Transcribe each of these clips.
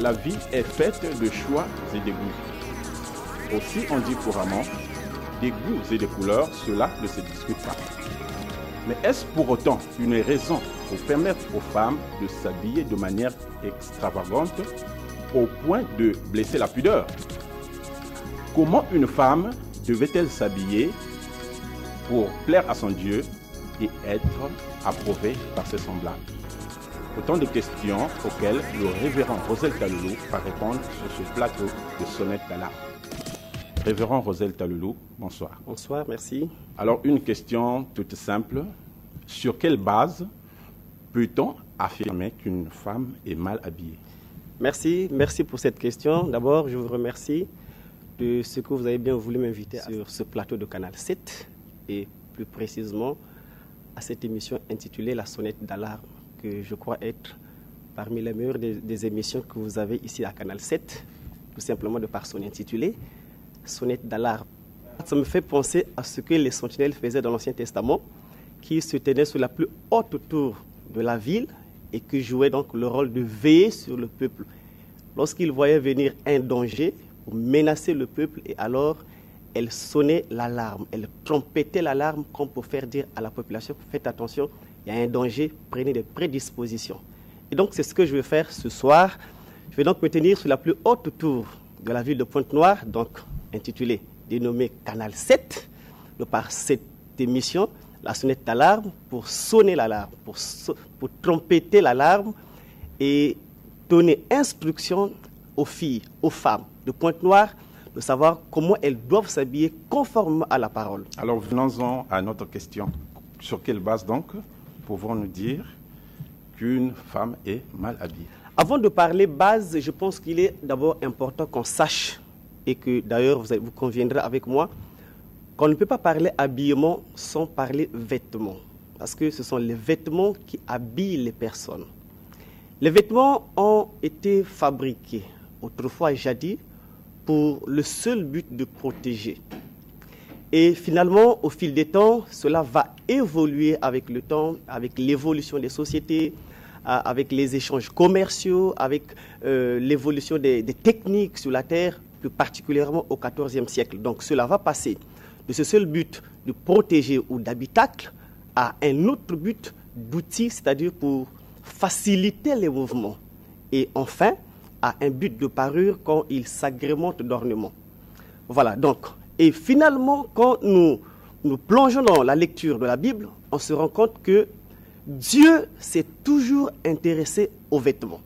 la vie est faite de choix et de goûts. Aussi on dit couramment, des goûts et des couleurs, cela ne se discute pas. Mais est-ce pour autant une raison pour permettre aux femmes de s'habiller de manière extravagante au point de blesser la pudeur? Comment une femme devait-elle s'habiller pour plaire à son Dieu et être approuvée par ses semblables? Autant de questions auxquelles le révérend Rosel Taloulou va répondre sur ce plateau de Sonnette d'Alarme. Révérend Rosel Taloulou, bonsoir. Bonsoir, merci. Alors, une question toute simple. Sur quelle base peut-on affirmer qu'une femme est mal habillée? Merci pour cette question. D'abord, je vous remercie de ce que vous avez bien voulu m'inviter sur ce plateau de Canal 7 et plus précisément à cette émission intitulée La Sonnette d'Alarme, que je crois être parmi les meilleures des émissions que vous avez ici à Canal 7, tout simplement de par son intitulé, Sonnette d'Alarme. Ça me fait penser à ce que les sentinelles faisaient dans l'Ancien Testament, qui se tenaient sur la plus haute tour de la ville et qui jouaient donc le rôle de veiller sur le peuple. Lorsqu'ils voyaient venir un danger pour menacer le peuple, et alors elles sonnaient l'alarme, elles trompettaient l'alarme comme pour faire dire à la population, faites attention, il y a un danger, prenez des prédispositions. Et donc c'est ce que je vais faire ce soir. Je vais donc me tenir sur la plus haute tour de la ville de Pointe-Noire, donc intitulée, dénommée Canal 7, de par cette émission, la sonnette d'alarme, pour sonner l'alarme, pour trompetter l'alarme et donner instruction aux filles, aux femmes de Pointe-Noire, de savoir comment elles doivent s'habiller conformément à la parole. Alors venons-en à notre question. Sur quelle base donc pouvons-nous dire qu'une femme est mal habillée? Avant de parler base, je pense qu'il est d'abord important qu'on sache, et que d'ailleurs vous conviendrez avec moi, qu'on ne peut pas parler habillement sans parler vêtements. Parce que ce sont les vêtements qui habillent les personnes. Les vêtements ont été fabriqués autrefois, jadis, pour le seul but de protéger. Et finalement, au fil des temps, cela va évoluer avec le temps, avec l'évolution des sociétés, avec les échanges commerciaux, avec l'évolution des techniques sur la terre, plus particulièrement au XIVe siècle. Donc cela va passer de ce seul but de protéger ou d'habitacle à un autre but d'outil, c'est-à-dire pour faciliter les mouvements. Et enfin, à un but de parure quand il s'agrémente d'ornements. Voilà, donc, et finalement, quand nous plongeons dans la lecture de la Bible, on se rend compte que Dieu s'est toujours intéressé aux vêtements.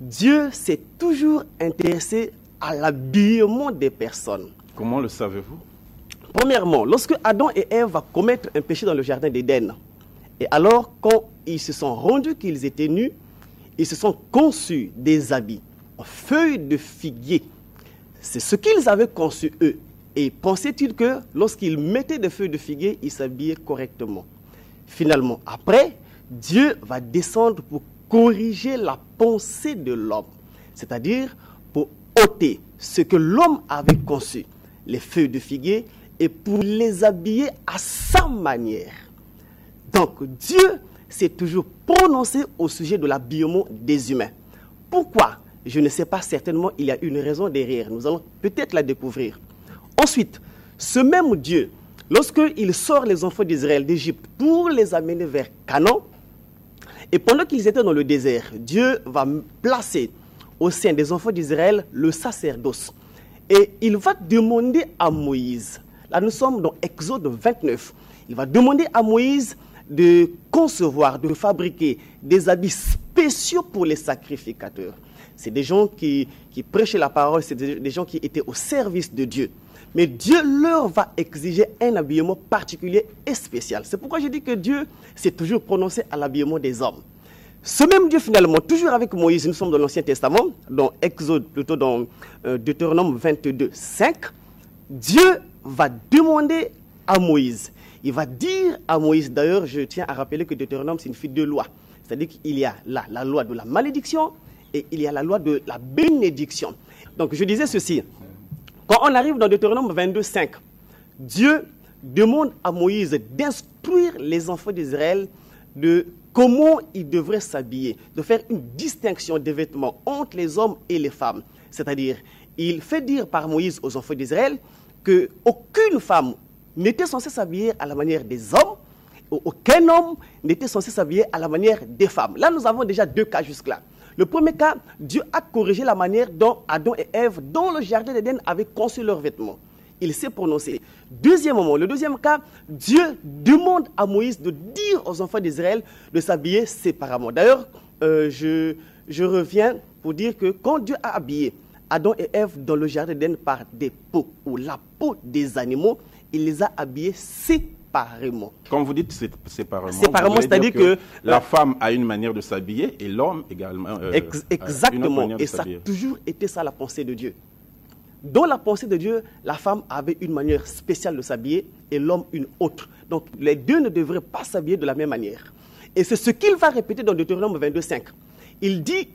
Dieu s'est toujours intéressé à l'habillement des personnes. Comment le savez-vous? Premièrement, lorsque Adam et Ève vont commettre un péché dans le jardin d'Éden, et alors quand ils se sont rendus qu'ils étaient nus, ils se sont conçus des habits en feuilles de figuier. C'est ce qu'ils avaient conçu eux. Et pensaient-ils que lorsqu'ils mettaient des feuilles de figuier, ils s'habillaient correctement? Finalement, après, Dieu va descendre pour corriger la pensée de l'homme, c'est-à-dire pour ôter ce que l'homme avait conçu, les feuilles de figuier, et pour les habiller à sa manière. Donc Dieu s'est toujours prononcé au sujet de l'habillement des humains. Pourquoi? Je ne sais pas, certainement il y a une raison derrière. Nous allons peut-être la découvrir. Ensuite, ce même Dieu, lorsqu'il sort les enfants d'Israël d'Égypte pour les amener vers Canaan, et pendant qu'ils étaient dans le désert, Dieu va placer au sein des enfants d'Israël le sacerdoce. Et il va demander à Moïse, là nous sommes dans Exode 29, il va demander à Moïse de concevoir, de fabriquer des habits spéciaux pour les sacrificateurs. C'est des gens qui prêchaient la parole, c'est des gens qui étaient au service de Dieu. Mais Dieu leur va exiger un habillement particulier et spécial. C'est pourquoi je dis que Dieu s'est toujours prononcé à l'habillement des hommes. Ce même Dieu, finalement, toujours avec Moïse, nous sommes dans l'Ancien Testament, dans Exode, plutôt dans Deutéronome 22, 5, Dieu va demander à Moïse, il va dire à Moïse, d'ailleurs, je tiens à rappeler que Deutéronome, c'est une suite de lois. C'est-à-dire qu'il y a la loi de la malédiction et il y a la loi de la bénédiction. Donc, je disais ceci. Quand on arrive dans Deutéronome 22, 5, Dieu demande à Moïse d'instruire les enfants d'Israël de comment ils devraient s'habiller, de faire une distinction des vêtements entre les hommes et les femmes. C'est-à-dire, il fait dire par Moïse aux enfants d'Israël qu'aucune femme n'était censée s'habiller à la manière des hommes, aucun homme n'était censé s'habiller à la manière des femmes. Là, nous avons déjà 2 cas jusque-là. Le premier cas, Dieu a corrigé la manière dont Adam et Ève, dans le jardin d'Éden, avaient conçu leurs vêtements. Il s'est prononcé. Deuxièmement, le deuxième cas, Dieu demande à Moïse de dire aux enfants d'Israël de s'habiller séparément. D'ailleurs, je reviens pour dire que quand Dieu a habillé Adam et Ève dans le jardin d'Éden par des peaux ou la peau des animaux, il les a habillés séparément. Quand vous dites séparément, c'est-à-dire que la femme a une manière de s'habiller et l'homme également. Exactement. Et ça a toujours été ça la pensée de Dieu. Dans la pensée de Dieu, la femme avait une manière spéciale de s'habiller et l'homme une autre. Donc les deux ne devraient pas s'habiller de la même manière. Et c'est ce qu'il va répéter dans Deutéronome 22:5. Il dit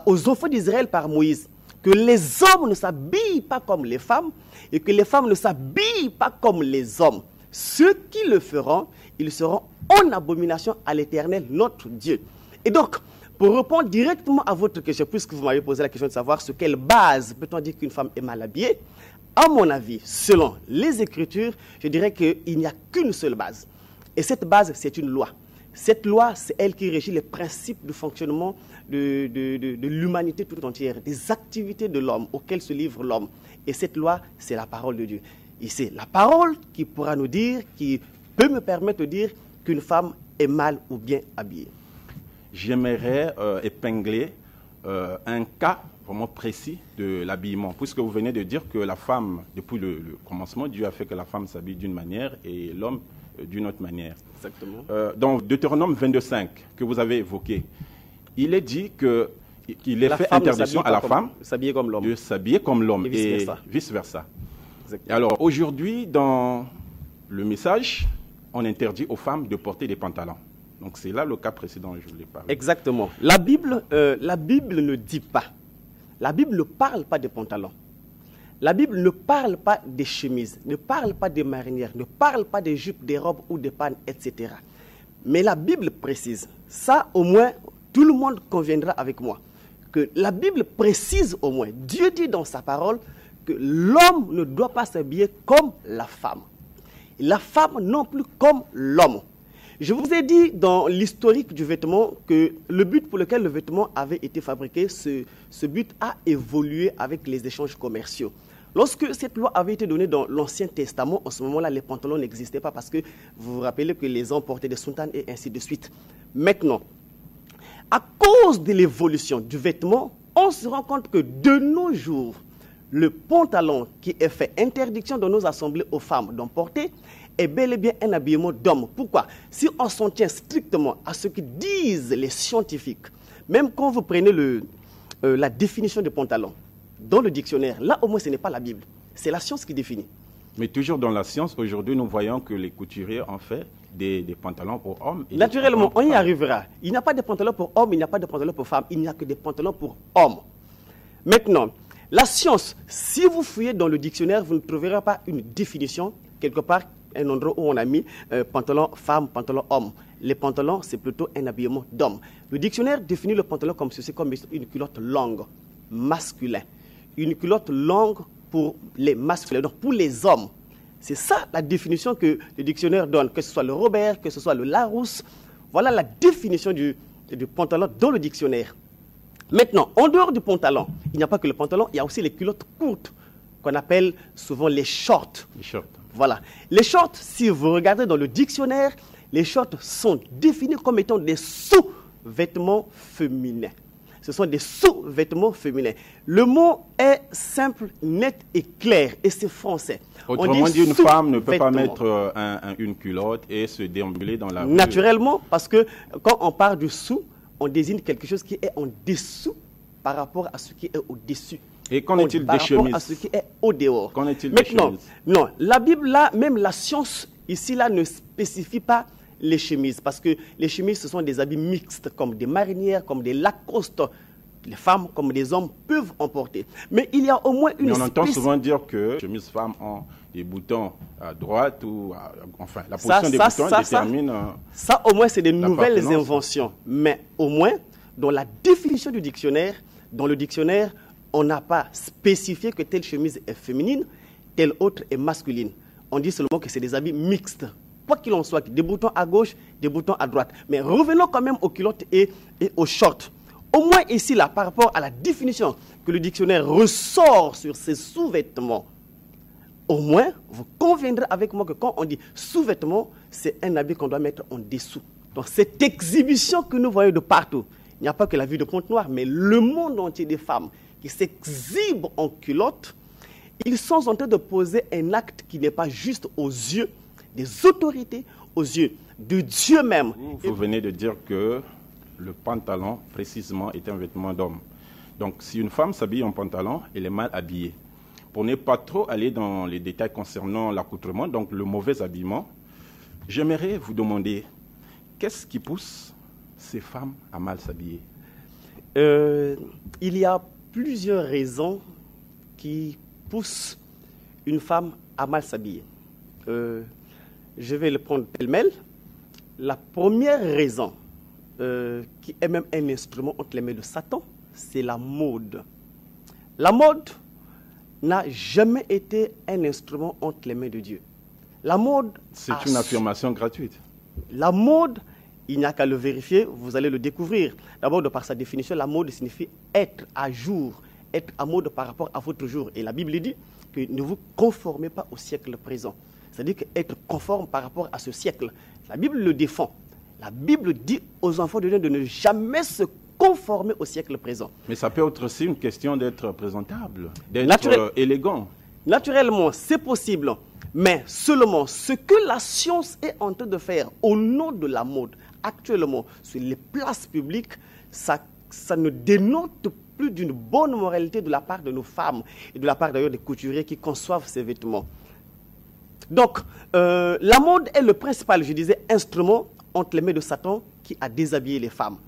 aux enfants d'Israël par Moïse que les hommes ne s'habillent pas comme les femmes et que les femmes ne s'habillent pas comme les hommes. Ceux qui le feront, ils seront en abomination à l'Éternel, notre Dieu. Et donc, pour répondre directement à votre question, puisque vous m'avez posé la question de savoir sur quelle base peut-on dire qu'une femme est mal habillée, à mon avis, selon les Écritures, je dirais qu'il n'y a qu'une seule base. Et cette base, c'est une loi. Cette loi, c'est elle qui régit les principes de fonctionnement de l'humanité tout entière, des activités de l'homme auxquelles se livre l'homme. Et cette loi, c'est la parole de Dieu. Et c'est la parole qui pourra nous dire, qui peut me permettre de dire qu'une femme est mal ou bien habillée. J'aimerais épingler un cas vraiment précis de l'habillement, puisque vous venez de dire que la femme, depuis le commencement, Dieu a fait que la femme s'habille d'une manière et l'homme d'une autre manière. Exactement. Dans Deutéronome 22:5, que vous avez évoqué, il est dit qu'il est fait interdiction à la femme de s'habiller comme l'homme. De s'habiller comme l'homme et vice-versa. Alors aujourd'hui, dans le message, on interdit aux femmes de porter des pantalons. Donc c'est là le cas précédent dont je voulais parler. Exactement. La Bible ne dit pas. La Bible ne parle pas des pantalons. La Bible ne parle pas des chemises, ne parle pas des marinières, ne parle pas des jupes, des robes ou des pannes, etc. Mais la Bible précise, ça au moins tout le monde conviendra avec moi, que la Bible précise au moins, Dieu dit dans sa parole que l'homme ne doit pas s'habiller comme la femme. Et la femme non plus comme l'homme. Je vous ai dit dans l'historique du vêtement que le but pour lequel le vêtement avait été fabriqué, ce but a évolué avec les échanges commerciaux. Lorsque cette loi avait été donnée dans l'Ancien Testament, en ce moment-là, les pantalons n'existaient pas parce que vous vous rappelez que les hommes portaient des soutanes et ainsi de suite. Maintenant, à cause de l'évolution du vêtement, on se rend compte que de nos jours, le pantalon qui est fait interdiction dans nos assemblées aux femmes d'en porter est bel et bien un habillement d'homme. Pourquoi? Si on s'en tient strictement à ce que disent les scientifiques, même quand vous prenez la définition de pantalon dans le dictionnaire, là au moins ce n'est pas la Bible, c'est la science qui définit. Mais toujours dans la science, aujourd'hui nous voyons que les couturiers ont fait des pantalons pour hommes. Naturellement, on y arrivera. Il n'y a pas de pantalons pour hommes, il n'y a pas de pantalons pour femmes, il n'y a que des pantalons pour hommes. Maintenant, la science, si vous fouillez dans le dictionnaire, vous ne trouverez pas une définition, quelque part, un endroit où on a mis pantalon femme, pantalon homme. Les pantalons, c'est plutôt un habillement d'homme. Le dictionnaire définit le pantalon comme ceci, comme une culotte longue, masculin. Une culotte longue pour les masculins, donc pour les hommes. C'est ça la définition que le dictionnaire donne, que ce soit le Robert, que ce soit le Larousse. Voilà la définition du pantalon dans le dictionnaire. Maintenant, en dehors du pantalon, il n'y a pas que le pantalon, il y a aussi les culottes courtes, qu'on appelle souvent les shorts. Les shorts. Voilà. Les shorts, si vous regardez dans le dictionnaire, les shorts sont définis comme étant des sous-vêtements féminins. Ce sont des sous-vêtements féminins. Le mot est simple, net et clair, et c'est français. Autrement dit, une femme ne peut pas mettre une culotte et se déambuler dans la rue. Naturellement, parce que quand on parle du sous, on désigne quelque chose qui est en dessous par rapport à ce qui est au-dessus. Et qu'en est-il des chemises? Par rapport à ce qui est au dehors. Qu'en est-il des chemises? Non, la Bible, là, même la science, ici, là, ne spécifie pas les chemises. Parce que les chemises, ce sont des habits mixtes, comme des marinières, comme des Lacoste. les femmes comme les hommes peuvent en porter. Mais il y a au moins une... Mais on entend souvent dire que les chemises femmes ont des boutons à droite ou... enfin, la position des boutons détermine... Ça, au moins, c'est des nouvelles inventions. Mais au moins, dans la définition du dictionnaire, dans le dictionnaire, on n'a pas spécifié que telle chemise est féminine, telle autre est masculine. On dit seulement que c'est des habits mixtes. Quoi qu'il en soit, des boutons à gauche, des boutons à droite. Mais revenons quand même aux culottes et aux shorts. Au moins ici, là, par rapport à la définition que le dictionnaire ressort sur ces sous-vêtements, au moins, vous conviendrez avec moi que quand on dit sous-vêtements, c'est un habit qu'on doit mettre en dessous. Donc cette exhibition que nous voyons de partout, il n'y a pas que la vue de Pointe-Noire, mais le monde entier des femmes qui s'exhibent en culotte, ils sont en train de poser un acte qui n'est pas juste aux yeux des autorités, aux yeux de Dieu même. Vous venez de dire que le pantalon, précisément, est un vêtement d'homme. Donc, si une femme s'habille en pantalon, elle est mal habillée. Pour ne pas trop aller dans les détails concernant l'accoutrement, donc le mauvais habillement, j'aimerais vous demander, qu'est-ce qui pousse ces femmes à mal s'habiller? Il y a plusieurs raisons qui poussent une femme à mal s'habiller. Je vais le prendre pêle-mêle. La première raison, qui est même un instrument entre les mains de Satan, c'est la mode. La mode n'a jamais été un instrument entre les mains de Dieu. La mode... C'est une affirmation gratuite. La mode, il n'y a qu'à le vérifier, vous allez le découvrir. D'abord, de par sa définition, la mode signifie être à jour, être à mode par rapport à votre jour. Et la Bible dit que ne vous conformez pas au siècle présent. C'est-à-dire qu'être conforme par rapport à ce siècle. La Bible le défend. La Bible dit aux enfants de Dieu de ne jamais se conformer au siècle présent. Mais ça peut être aussi une question d'être présentable, d'être élégant. Naturellement, c'est possible. Mais seulement ce que la science est en train de faire au nom de la mode actuellement sur les places publiques, ça ne dénote plus d'une bonne moralité de la part de nos femmes et de la part d'ailleurs des couturiers qui conçoivent ces vêtements. Donc, la mode est le principal, je disais, instrument entre les mains de Satan qui a déshabillé les femmes.